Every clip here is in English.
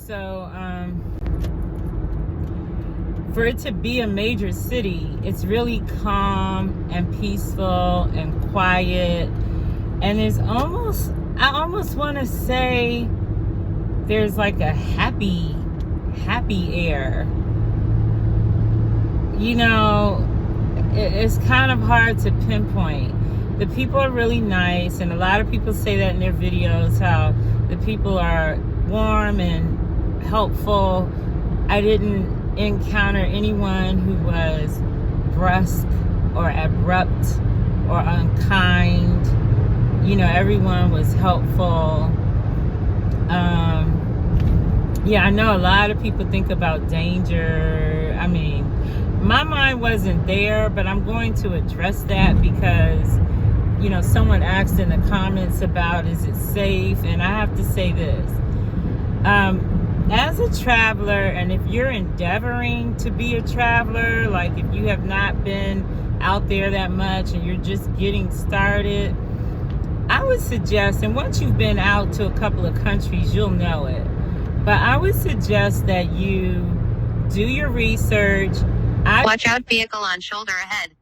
So, for it to be a major city, it's really calm and peaceful and quiet. And there's I almost want to say there's like a happy air. You know, it's kind of hard to pinpoint. The people are really nice, and a lot of people say that in their videos, how the people are warm and helpful. I didn't encounter anyone who was brusque or abrupt or unkind. You know, everyone was helpful. Yeah, I know a lot of people think about danger. I mean, my mind wasn't there, but I'm going to address that because, you know, someone asked in the comments about, is it safe? And I have to say this. As a traveler, and if you're endeavoring to be a traveler, like if you have not been out there that much and you're just getting started, I would suggest, and once you've been out to a couple of countries, you'll know it. But I would suggest that you do your research. Watch out, vehicle on shoulder ahead.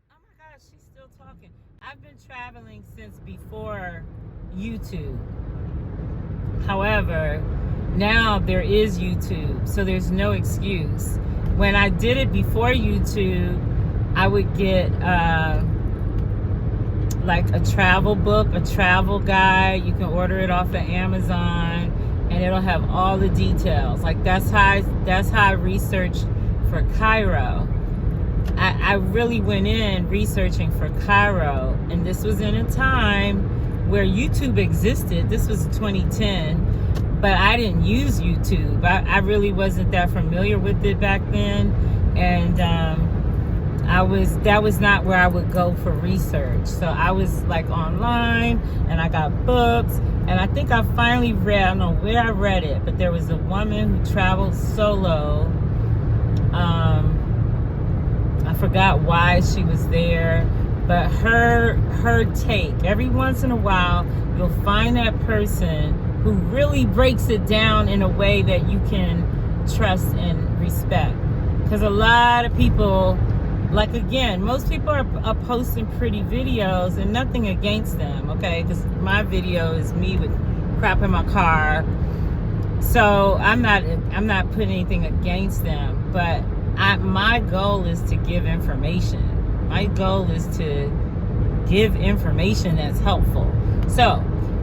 Oh my gosh, she's still talking. I've been traveling since before YouTube. However, now there is YouTube, so there's no excuse. When I did it before YouTube, I would get like a travel book, a travel guide. You can order it off of Amazon, and it'll have all the details. Like that's how I researched for Cairo. I really went in researching for Cairo, and this was in a time where YouTube existed. This was 2010. But I didn't use YouTube. I really wasn't that familiar with it back then, and that was not where I would go for research. So I was like online, and I got books, and I think I finally read, I don't know where I read it, but there was a woman who traveled solo. I forgot why she was there, but her take, every once in a while, you'll find that person who really breaks it down in a way that you can trust and respect. Because a lot of people, like again, most people are posting pretty videos, and nothing against them, okay? Because my video is me with crap in my car. So I'm not putting anything against them, but my goal is to give information. My goal is to give information that's helpful.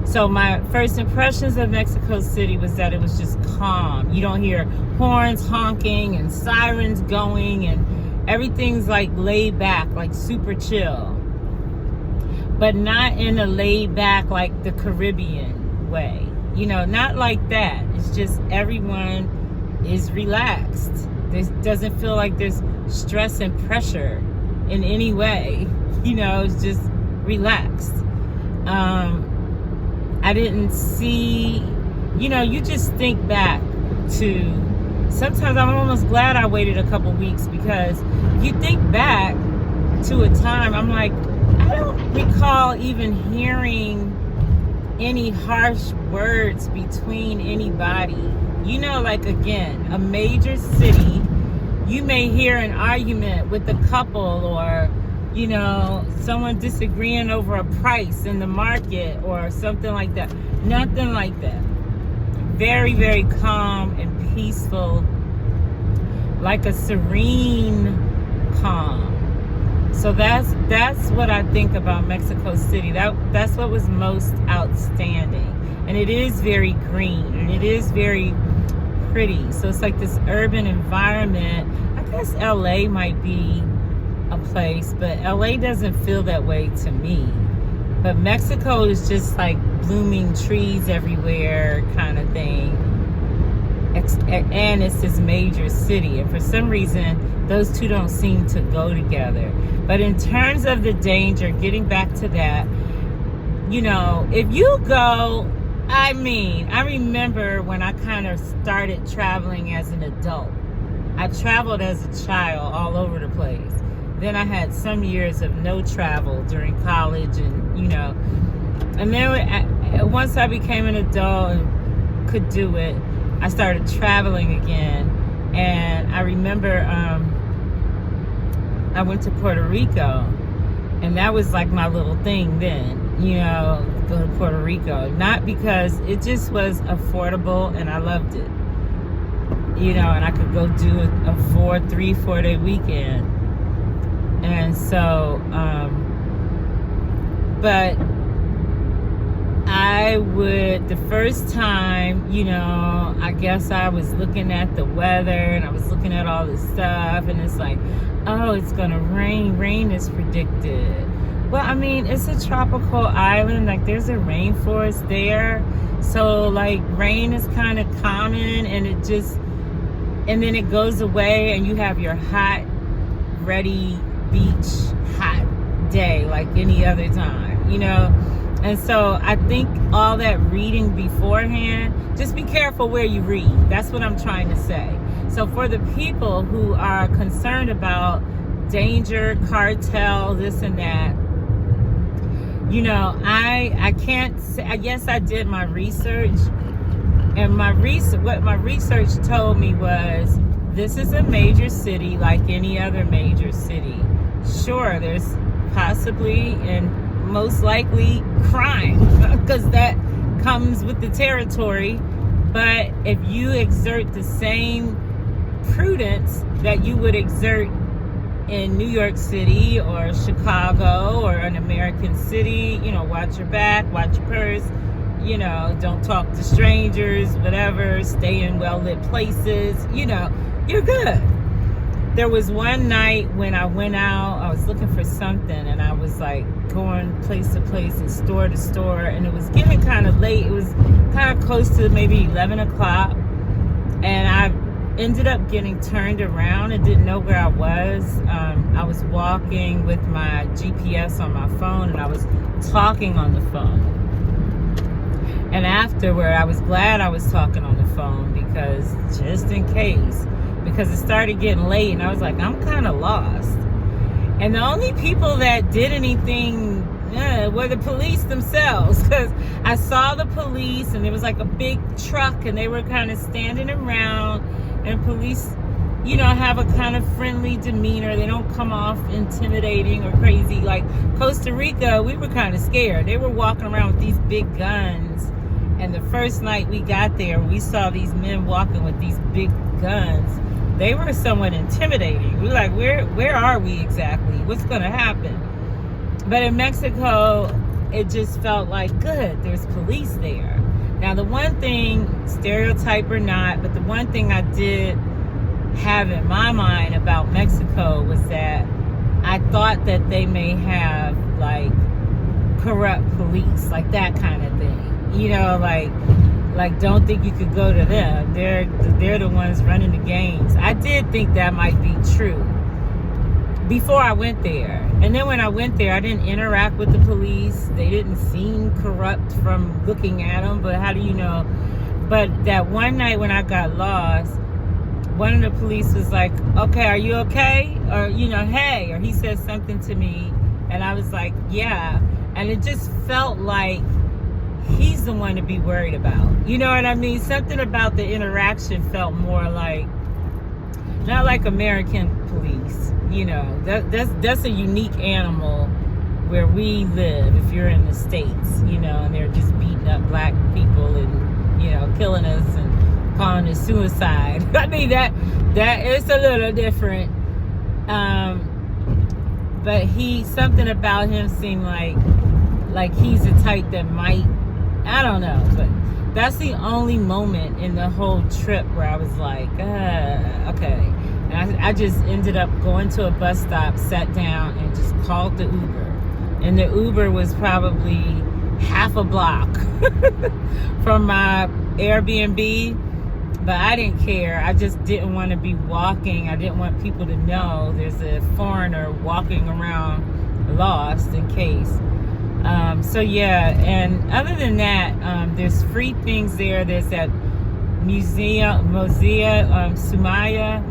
So my first impressions of Mexico City was that it was just calm. You don't hear horns honking and sirens going, and everything's like laid back, like super chill. But not in a laid back like the Caribbean way. You know, not like that. It's just everyone is relaxed. There doesn't feel like there's stress and pressure in any way. You know, it's just relaxed. I didn't see, you know, you just think back to, sometimes I'm almost glad I waited a couple weeks, because if you think back to a time, I'm like, I don't recall even hearing any harsh words between anybody. You know, like again, a major city, you may hear an argument with a couple, or you know, someone disagreeing over a price in the market or something like that. Nothing like that. Very, very calm and peaceful, like a serene calm. So that's what I think about Mexico City. That's what was most outstanding. And it is very green, and it is very pretty. So it's like this urban environment. I guess LA might be a place, but LA doesn't feel that way to me. But Mexico is just like blooming trees everywhere kind of thing. And it's this major city, and for some reason those two don't seem to go together. But in terms of the danger, getting back to that, you know, if you go, I mean, I remember when I kind of started traveling as an adult. I traveled as a child all over the place. Then I had some years of no travel during college, and you know, and then once I became an adult and could do it, I started traveling again. And I remember I went to Puerto Rico, and that was like my little thing then, go to Puerto Rico. Not because it just was affordable and I loved it, and I could go do a 3-4 day weekend. And so, but I would, the first time, I guess I was looking at the weather and I was looking at all this stuff, and it's like, oh, it's gonna rain. Rain is predicted. Well, I mean, it's a tropical island. Like, there's a rainforest there. So, like, rain is kind of common, and and then it goes away, and you have your hot, ready beach, hot day like any other time, And so I think all that reading beforehand, just be careful where you read. That's what I'm trying to say. So for the people who are concerned about danger, cartel, this and that, I can't say, I guess I did my research, and what my research told me was, this is a major city like any other major city. Sure, there's possibly and most likely crime, because that comes with the territory. But if you exert the same prudence that you would exert in New York City or Chicago or an American city, watch your back, watch your purse, don't talk to strangers, whatever, stay in well-lit places, you're good. There was one night when I went out, I was looking for something, and I was like going place to place and store to store, and it was getting kind of late. It was kind of close to maybe 11 o'clock, and I ended up getting turned around and didn't know where I was. I was walking with my GPS on my phone, and I was talking on the phone. And afterward, I was glad I was talking on the phone, because just in case, because it started getting late, and I was like, I'm kind of lost. And the only people that did anything were the police themselves, because I saw the police, and there was like a big truck, and they were kind of standing around, and police, have a kind of friendly demeanor. They don't come off intimidating or crazy. Like Costa Rica, we were kind of scared. They were walking around with these big guns. And the first night we got there, we saw these men walking with these big guns. They were somewhat intimidating. We were like, where are we exactly? What's going to happen? But in Mexico, it just felt like, good, there's police there. Now, the one thing, stereotype or not, but the one thing I did have in my mind about Mexico was that I thought that they may have, like, corrupt police, like that kind of thing. Like don't think you could go to them. They're the ones running the games. I did think that might be true before I went there. And then when I went there, I didn't interact with the police. They didn't seem corrupt from looking at them, but how do you know? But that one night when I got lost, one of the police was like, okay, are you okay? Or, hey, or he said something to me, and I was like, yeah. And it just felt like he's the one to be worried about. You know what I mean? Something about the interaction felt more like, not like American police. That's a unique animal where we live. If you're in the States, and they're just beating up black people and, killing us and calling it suicide. I mean, that is a little different. But something about him seemed like he's the type that might, I don't know, but that's the only moment in the whole trip where I was like, okay. And I just ended up going to a bus stop, sat down, and just called the Uber. And the Uber was probably half a block from my Airbnb, but I didn't care. I just didn't want to be walking. I didn't want people to know there's a foreigner walking around lost in case. So yeah, and other than that, there's free things there. There's that Musea Sumaya,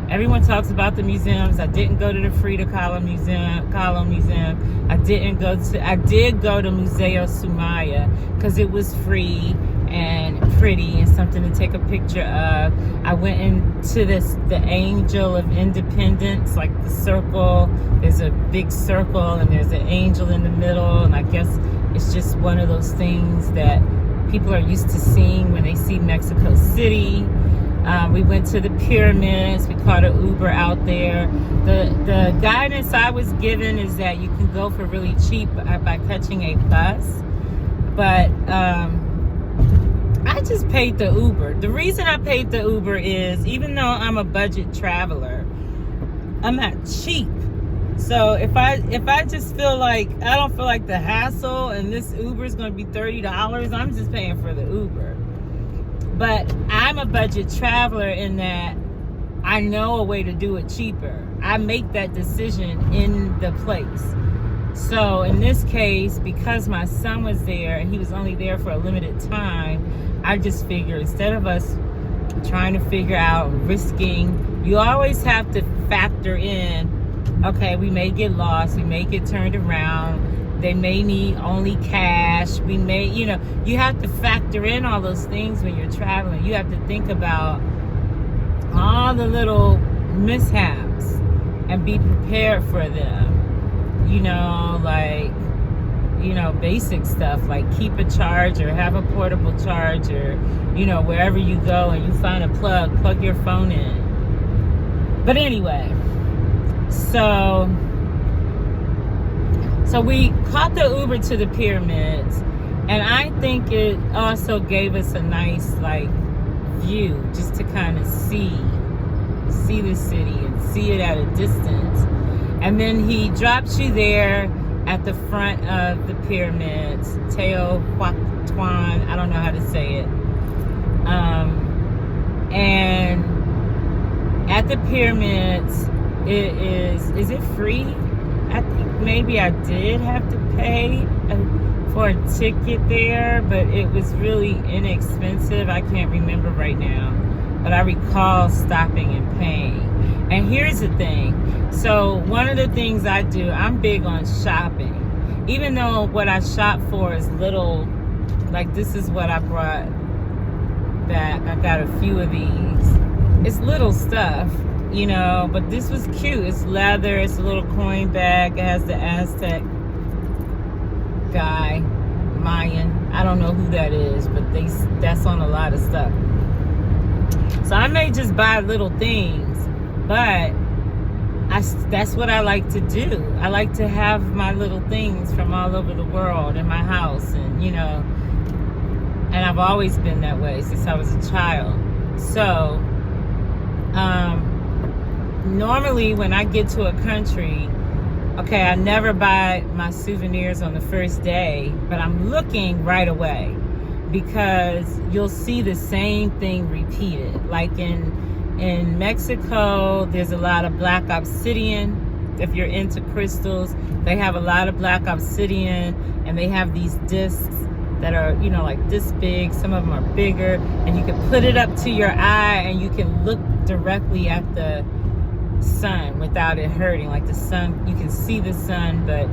Everyone talks about the museums. I didn't go to the Frida Kahlo Museum. I did go to Museo Sumaya because it was free and pretty and something to take a picture of. I went into the Angel of Independence, like the circle. There's a big circle and there's an angel in the middle, and I guess it's just one of those things that people are used to seeing when they see Mexico City. We went to the pyramids. We caught an Uber out there. The guidance I was given is that you can go for really cheap by catching a bus. But I just paid the Uber. The reason I paid the Uber is, even though I'm a budget traveler, I'm not cheap. So if I just feel like I don't feel like the hassle and this Uber is going to be $30, I'm just paying for the Uber. But I'm a budget traveler in that I know a way to do it cheaper. I make that decision in the place. So in this case, because my son was there and he was only there for a limited time, I just figured instead of us trying to figure out risking, you always have to factor in, okay, we may get lost, we may get turned around, they may need only cash, we may, you have to factor in all those things when you're traveling. You have to think about all the little mishaps and be prepared for them. Basic stuff like keep a charger, have a portable charger, wherever you go and you find a plug your phone in. But anyway, so we caught the Uber to the pyramids, and I think it also gave us a nice view just to kind of see the city and see it at a distance. And then he drops you there at the front of the pyramids, Teotihuacan, I don't know how to say it. And at the pyramids, is it free? I think maybe I did have to pay for a ticket there, but it was really inexpensive. I can't remember right now, but I recall stopping and paying. And here's the thing. So one of the things I do, I'm big on shopping. Even though what I shop for is little, like this is what I brought back. I got a few of these. It's little stuff, but this was cute. It's leather. It's a little coin bag. It has the Aztec guy, Mayan. I don't know who that is, but that's on a lot of stuff. So I may just buy little things, but that's what I like to do. I like to have my little things from all over the world in my house, and and I've always been that way since I was a child. So normally when I get to a country, okay, I never buy my souvenirs on the first day, but I'm looking right away because you'll see the same thing repeated. Like in Mexico, there's a lot of black obsidian. If you're into crystals, they have a lot of black obsidian, and they have these discs that are, like this big. Some of them are bigger, and you can put it up to your eye and you can look directly at the sun without it hurting. Like the sun, you can see the sun, but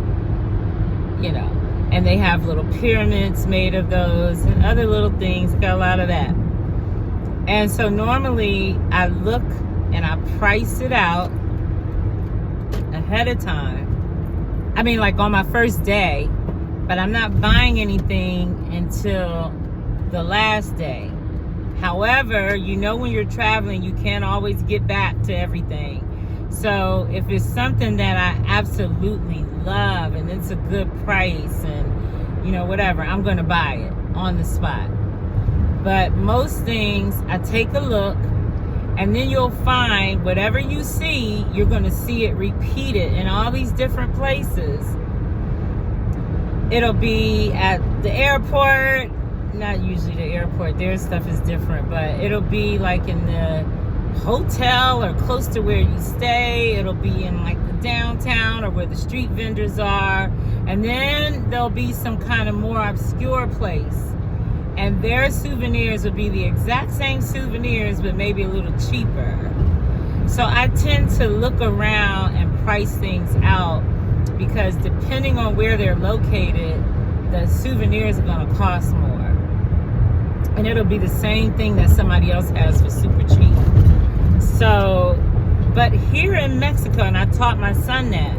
and they have little pyramids made of those and other little things. Got a lot of that. And so normally I look and I price it out ahead of time. I mean, like on my first day, but I'm not buying anything until the last day. However, when you're traveling, you can't always get back to everything. So if it's something that I absolutely love and it's a good price and, whatever, I'm going to buy it on the spot. But most things, I take a look, and then you'll find whatever you see, you're going to see it repeated in all these different places. It'll be at the airport, not usually the airport, their stuff is different, but it'll be like in the hotel or close to where you stay. It'll be in like the downtown or where the street vendors are. And then there'll be some kind of more obscure place. And their souvenirs will be the exact same souvenirs, but maybe a little cheaper. So I tend to look around and price things out, because depending on where they're located, the souvenirs are going to cost more. And it'll be the same thing that somebody else has for super cheap. So, but here in Mexico, and I taught my son that,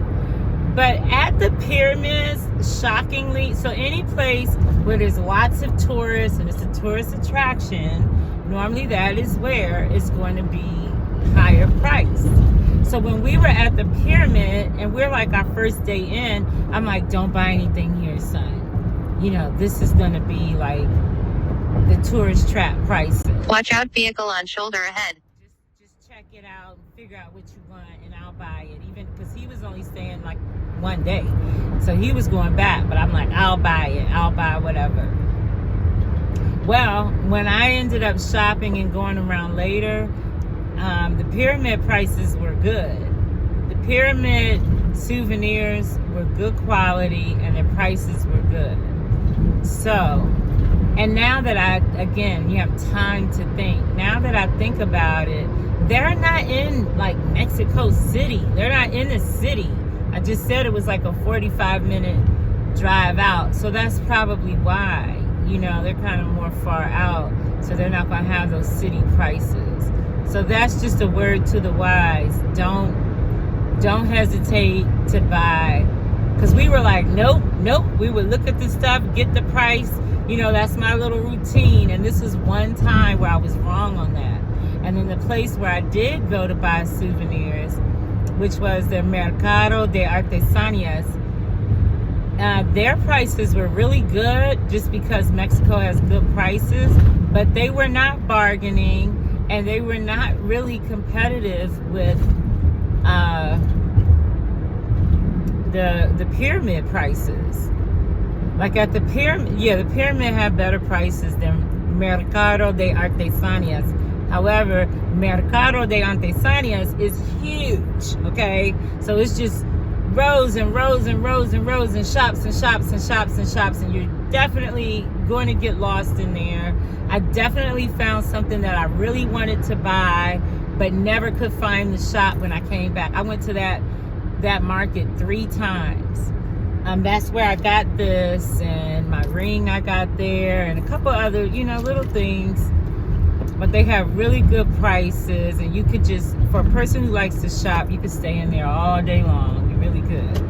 but at the pyramids, shockingly, so any place where there's lots of tourists and it's a tourist attraction, normally that is where it's going to be higher price. So when we were at the pyramid, and we're like our first day in, I'm like, don't buy anything here, son. You know, this is going to be like the tourist trap prices. Watch out, vehicle on shoulder ahead. Just check it out and figure out what you want, and I'll buy it. Even because he was only staying like one day, so he was going back. But I'm like, I'll buy it. I'll buy whatever. Well, when I ended up shopping and going around later, the pyramid prices were good. The pyramid souvenirs were good quality, and their prices were good. So, and now that you have time to think. Now that I think about it, they're not in like Mexico City. They're not in the city. I just said it was like a 45-minute drive out. So that's probably why, you know, they're kind of more far out. So they're not going to have those city prices. So that's just a word to the wise. Don't hesitate to buy. Because we were like, nope. We would look at the stuff, get the price. You know, that's my little routine. And this was one time where I was wrong on that. And then the place where I did go to buy souvenirs, which was the Mercado De Artesanias, their prices were really good, just because Mexico has good prices. But they were not bargaining, and they were not really competitive with the pyramid prices. Like at the pyramid, the pyramid had better prices than Mercado de Artesanias. However, Mercado de Artesanias is huge, okay? So it's just rows and rows and rows and rows, and shops and shops and shops and shops, and you're definitely going to get lost in there. I definitely found something that I really wanted to buy, but never could find the shop when I came back. I went to that market 3 times. That's where I got this, and my ring I got there, and a couple other, little things. But they have really good prices, and you could just, for a person who likes to shop, you could stay in there all day long. You really could.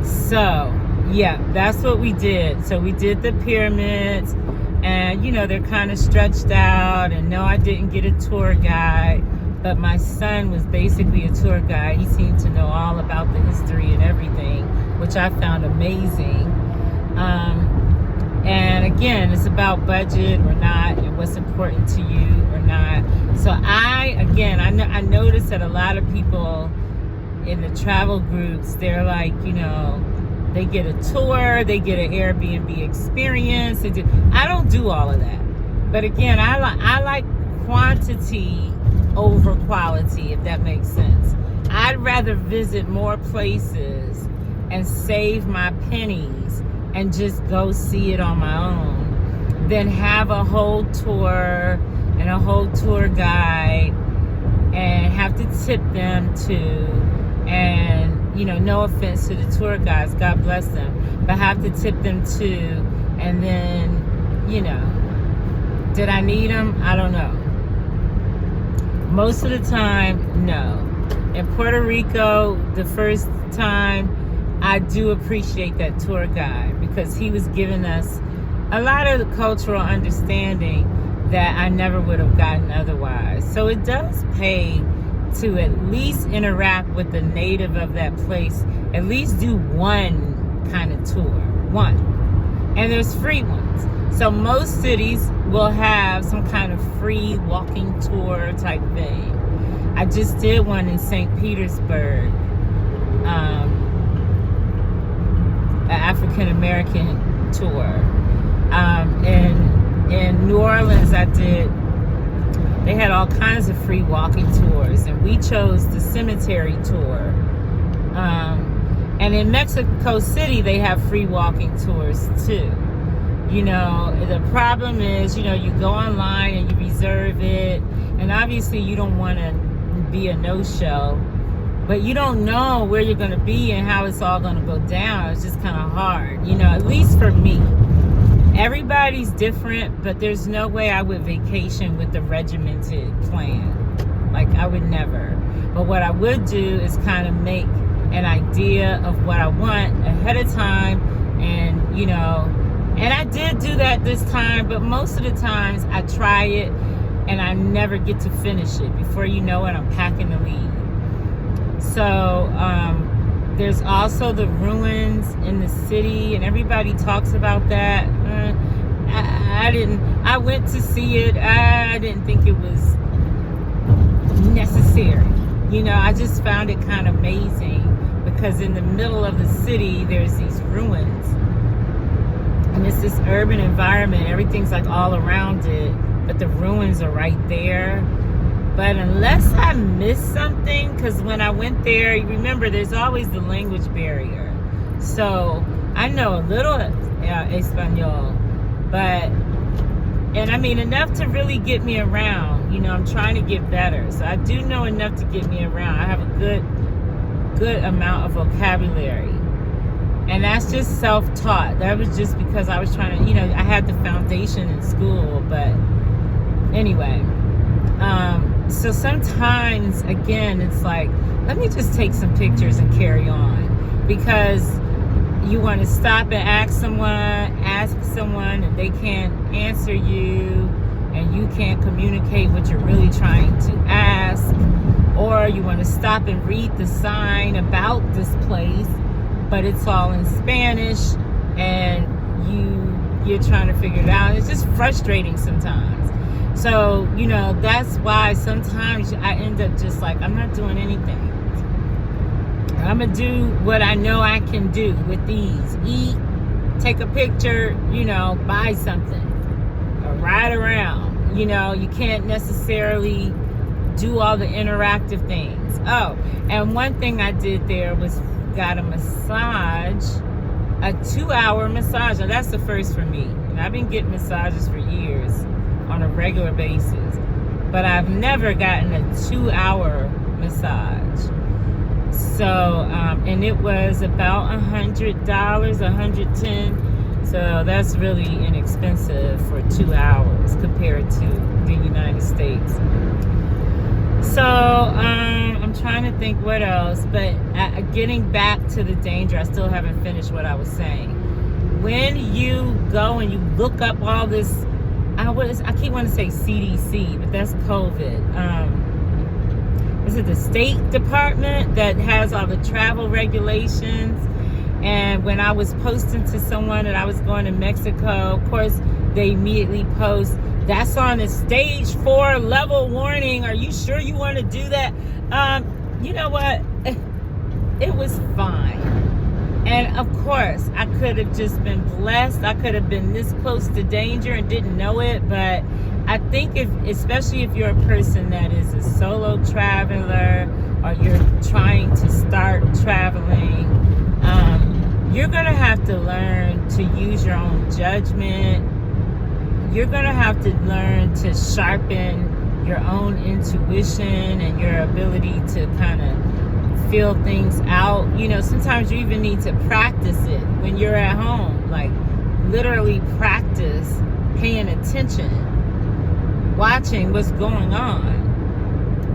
So, yeah, that's what we did. So we did the pyramids, and, they're kind of stretched out, and no, I didn't get a tour guide. But my son was basically a tour guide. He seemed to know all about the history and everything, which I found amazing. And again, it's about budget or not, and what's important to you or not. So I noticed that a lot of people in the travel groups, they're like, they get a tour, they get an Airbnb experience. I don't do all of that. But again, I like quantity over quality, if that makes sense. I'd rather visit more places and save my pennies and just go see it on my own than have a whole tour and a whole tour guide and have to tip them too. And, no offense to the tour guides, God bless them, but have to tip them too. And then, did I need them? I don't know. Most of the time, no. In Puerto Rico, the first time, I do appreciate that tour guide, because he was giving us a lot of the cultural understanding that I never would have gotten otherwise. So it does pay to at least interact with the native of that place. At least do one kind of tour. One. And there's free ones. So most cities will have some kind of free walking tour type thing. I just did one in St. Petersburg. An African American tour. In New Orleans, they had all kinds of free walking tours, and we chose the cemetery tour. And in Mexico City, they have free walking tours too. You know, the problem is, you know, you go online and you reserve it, and obviously you don't want to be a no-show, but you don't know where you're going to be and how it's all going to go down. It's just kind of hard, you know, at least for me. Everybody's different, but there's no way I would vacation with a regimented plan. Like, I would never. But what I would do is kind of make an idea of what I want ahead of time, and, you know, and I did do that this time, but most of the times I try it and I never get to finish it. Before you know it, I'm packing to leave. So there's also the ruins in the city, and everybody talks about that. I went to see it. I didn't think it was necessary. You know, I just found it kind of amazing because in the middle of the city, there's these ruins. And it's this urban environment. Everything's like all around it, but the ruins are right there. But unless I missed something, because when I went there, you remember there's always the language barrier. So I know a little Espanol, but, and I mean enough to really get me around. You know, I'm trying to get better. So I do know enough to get me around. I have a good amount of vocabulary. And that's just self-taught. That was just because I was trying to, you know, I had the foundation in school. But anyway, so sometimes, again, it's like, let me just take some pictures and carry on. Because you want to stop and ask someone, and they can't answer you, and you can't communicate what you're really trying to ask. Or you want to stop and read the sign about this place, but it's all in Spanish, and you're trying to figure it out. It's just frustrating sometimes. So, you know, that's why sometimes I end up just like, I'm not doing anything. I'm going to do what I know I can do with these. Eat, take a picture, you know, buy something, or ride around. You know, you can't necessarily do all the interactive things. Oh, and one thing I did there was got a massage, a 2-hour massage. Now that's the first for me. And I've been getting massages for years on a regular basis, but I've never gotten a 2-hour massage. So, and it was about $100, $110. So that's really inexpensive for 2 hours compared to the United States. So I'm trying to think what else, but getting back to the danger, I still haven't finished what I was saying. When you go and you look up all this, I keep wanting to say CDC, but that's COVID. Is it the State Department that has all the travel regulations? And when I was posting to someone that I was going to Mexico, of course, they immediately post, that's on a stage 4 level warning. Are you sure you want to do that? You know what? It was fine. And of course, I could have just been blessed. I could have been this close to danger and didn't know it. But I think especially if you're a person that is a solo traveler, or you're trying to start traveling, you're going to have to learn to use your own judgment. You're going to have to learn to sharpen your own intuition and your ability to kind of feel things out. You know, sometimes you even need to practice it when you're at home. Like, literally practice paying attention, watching what's going on.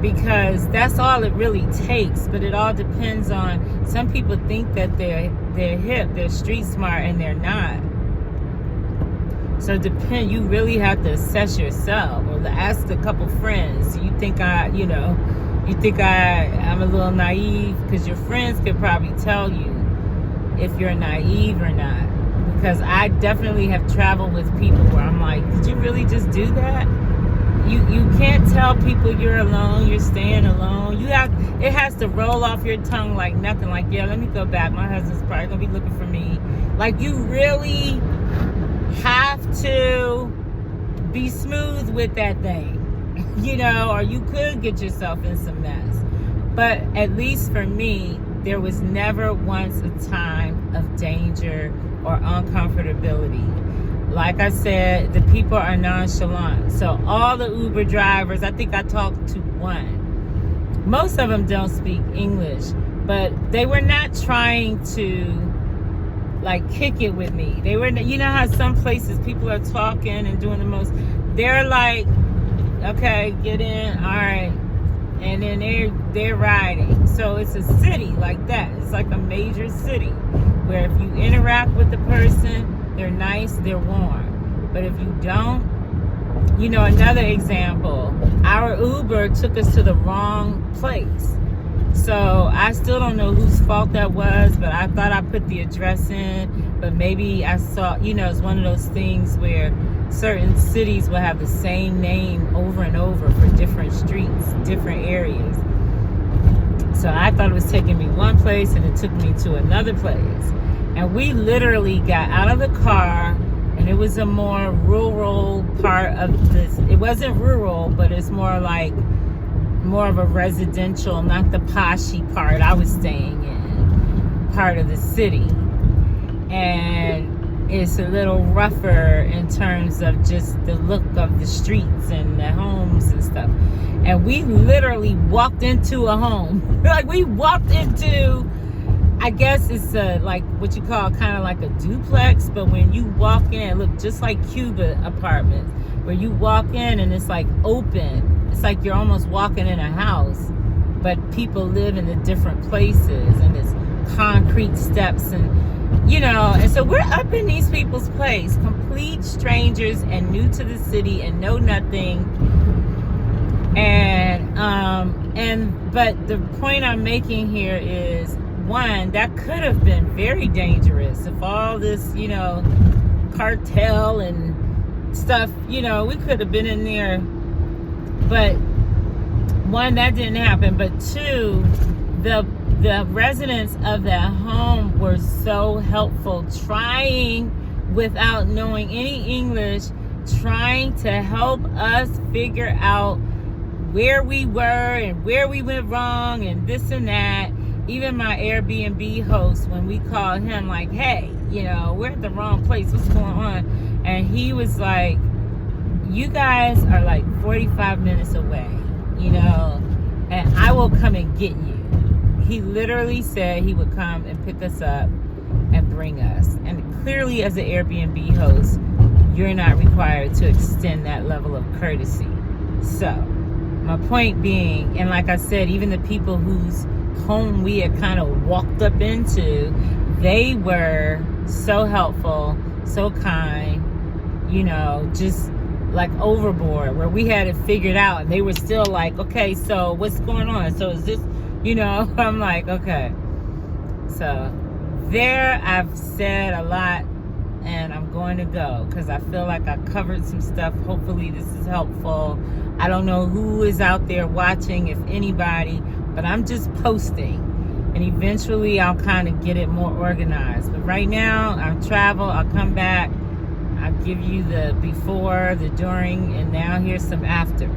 Because that's all it really takes. But it all depends on, some people think that they're hip, they're street smart, and they're not. So you really have to assess yourself, or ask a couple friends. You think I'm a little naive? Because your friends could probably tell you if you're naive or not. Because I definitely have traveled with people where I'm like, did you really just do that? You can't tell people you're alone, you're staying alone. It has to roll off your tongue like nothing. Like, yeah, let me go back. My husband's probably gonna be looking for me. Like, you really have to be smooth with that thing, you know, or you could get yourself in some mess. But at least for me, there was never once a time of danger or uncomfortability. Like I said, the people are nonchalant. So all the Uber drivers, I think I talked to one. Most of them don't speak English, but they were not trying to like kick it with me. They were, you know how some places people are talking and doing the most. They're like, okay, get in, all right, and then they're riding. So it's a city like that. It's like a major city where if you interact with the person, they're nice, they're warm. But if you don't, you know, another example, our Uber took us to the wrong place. So I still don't know whose fault that was, but I thought I put the address in, but maybe I saw, you know, it's one of those things where certain cities will have the same name over and over for different streets, different areas. So I thought it was taking me one place and it took me to another place. And we literally got out of the car, and it was a more rural part of this. It wasn't rural, but it's more of a residential, not the poshy part I was staying in, part of the city. And it's a little rougher in terms of just the look of the streets and the homes and stuff. And we literally walked into a home. Like we walked into, I guess it's like what you call kind of like a duplex, but when you walk in, it looked just like Cuba apartments, where you walk in and it's like open. It's like you're almost walking in a house, but people live in the different places, and it's concrete steps, and you know, and so we're up in these people's place, complete strangers and new to the city and know nothing. And but the point I'm making here is, one, that could have been very dangerous if all this, you know, cartel and stuff, you know, we could have been in there. But one, that didn't happen. But two, the residents of that home were so helpful, trying, without knowing any English, trying to help us figure out where we were and where we went wrong and this and that. Even my Airbnb host, when we called him like, hey, you know, we're at the wrong place, what's going on? And he was like, you guys are like 45 minutes away, you know, and I will come and get you. He literally said he would come and pick us up and bring us. And clearly, as an Airbnb host, you're not required to extend that level of courtesy. So my point being, and like I said, even the people whose home we had kind of walked up into, they were so helpful, so kind, you know, just like overboard, where we had it figured out and they were still like, okay, so what's going on? So is this, you know, I'm like, okay. So there, I've said a lot, and I'm going to go because I feel like I covered some stuff. Hopefully this is helpful. I don't know who is out there watching, if anybody, but I'm just posting, and eventually I'll kind of get it more organized. But right now, I'll travel, I'll come back, I'll give you the before, the during, and now here's some after.